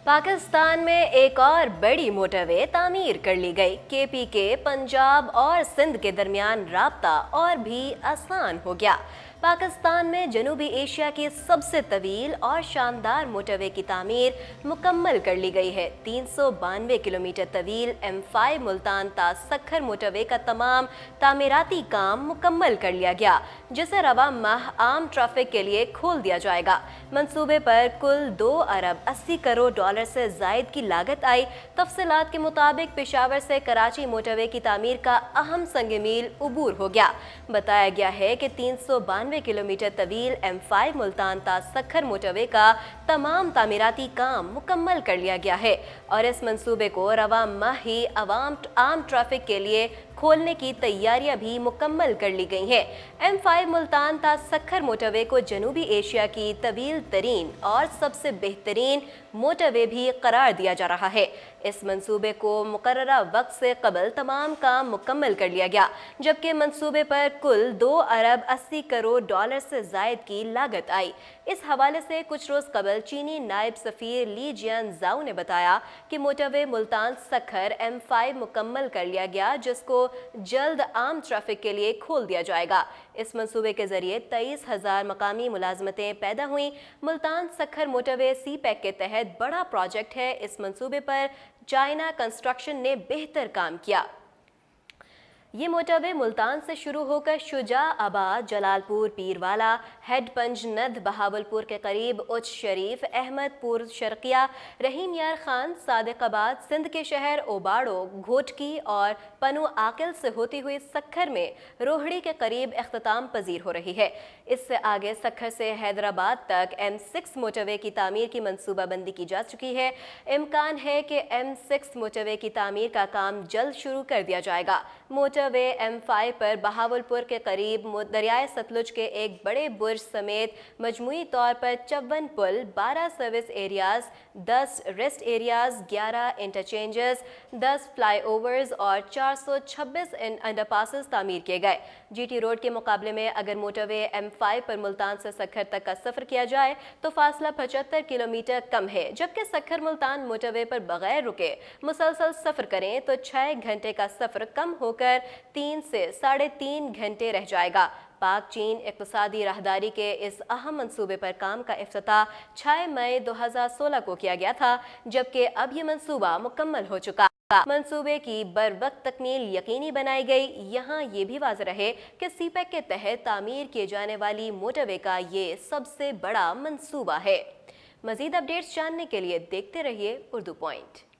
पाकिस्तान में एक और बड़ी मोटरवे तामीर कर ली गई। केपी के पंजाब और सिंध के दरमियान राब्ता और भी आसान हो गया। पाकिस्तान में जनूबी एशिया की सबसे तवील और शानदार मोटरवे की तामीर मुकम्मल कर ली गई है। 392 किलोमीटर तवील M5 मुल्तान ता सक्खर मोटरवे का तमाम तामीराती काम मुकम्मल कर लिया गया, जिसे रवा माह आम ट्रैफिक के लिए खोल दिया जाएगा। मंसूबे पर कुल 2 अरब 80 करोड़ डॉलर से जायद की लागत आई। तफसीलात के मुताबिक पेशावर से कराची मोटरवे की तामीर का अहम संग मील उबूर हो गया। बताया गया है कि 392 किलोमीटर तवील M5 मुल्तान ता सक्खर मोटरवे का तमाम तामीराती काम मुकम्मल कर लिया गया है और इस मंसूबे को रवा माह ही आम ट्रैफिक के लिए खोलने की तैयारियां भी मुकम्मल कर ली गई हैं। M5 मुल्तान ता सक्खर मोटरवे को जनूबी एशिया की तवील तरीन और सबसे बेहतरीन मोटरवे भी करार दिया जा रहा है। इस मंसूबे को मुकर्ररा वक्त से कबल तमाम काम मुकम्मल कर लिया गया, जबकि मंसूबे पर कुल 2 अरब 80 करोड़ डॉलर से जायद की लागत आई। इस हवाले से कुछ रोज कबल चीनी नायब सफीर ली जियान जाओ ने बताया कि मोटरवे मुल्तान सक्खर M5 मुकम्मल कर लिया गया, जिसको जल्द आम ट्रैफिक के लिए खोल दिया जाएगा। इस मंसूबे के जरिए 23,000 मकामी मुलाजमतें पैदा हुई। मुल्तान सक्खर मोटरवे CPEC के तहत बड़ा प्रोजेक्ट है। इस मंसूबे पर चाइना कंस्ट्रक्शन ने बेहतर काम किया। ये मोटरवे मुल्तान से शुरू होकर शुजाआबाद, जलालपुर, पीरवाला, हेडपंज, नद, बहावलपुर के करीब उच्च शरीफ, अहमदपुर शर्किया, रहीम यार खान, सादिकाबाद, सिंध के शहर ओबाड़ो, घोटकी और पनु आकिल से होती हुई सक्खर में रोहड़ी के करीब इख्तिताम पजीर हो रही है। इससे आगे सक्खर से हैदराबाद तक M6 मोटरवे की तामीर की मनसूबाबंदी की जा चुकी है। इम्कान है कि M6 मोटरवे की तामीर का काम जल्द शुरू कर दिया जाएगा। मोटरवे M5 पर बहावलपुर के करीब दरियाए सतलुज के एक बड़े बुर्ज समेत मजमूई तौर पर 54 पुल, 12 service areas, 10 rest areas, 11 interchanges, 10 flyovers और 426 अंडरपासेस तामीर किए गए। GT रोड के मुकाबले में अगर मोटरवे M5 पर मुल्तान से सक्खर तक का सफर किया जाए तो फासला 75 किलोमीटर कम है, जबकि सक्खर मुल्तान मोटरवे पर बगैर रुके मुसलसल सफर करें तो 6 घंटे का सफर कम होकर 3 से 3.5 घंटे रह जाएगा। पाक चीन इक़्तिसादी राहदारी के इस अहम मंसूबे पर काम का इफ्तिताह 6 मई 2016 को किया गया था, जबकि अब ये मंसूबा मुकम्मल हो चुका। मंसूबे की बर वक्त तकमील यकीनी बनाई गई। यहाँ ये भी वाज़ेह रहे कि CPEC के तहत तामीर किए जाने वाली मोटरवे का ये सबसे बड़ा मंसूबा है। मज़ीद अपडेट्स जानने के लिए देखते रहिए उर्दू पॉइंट।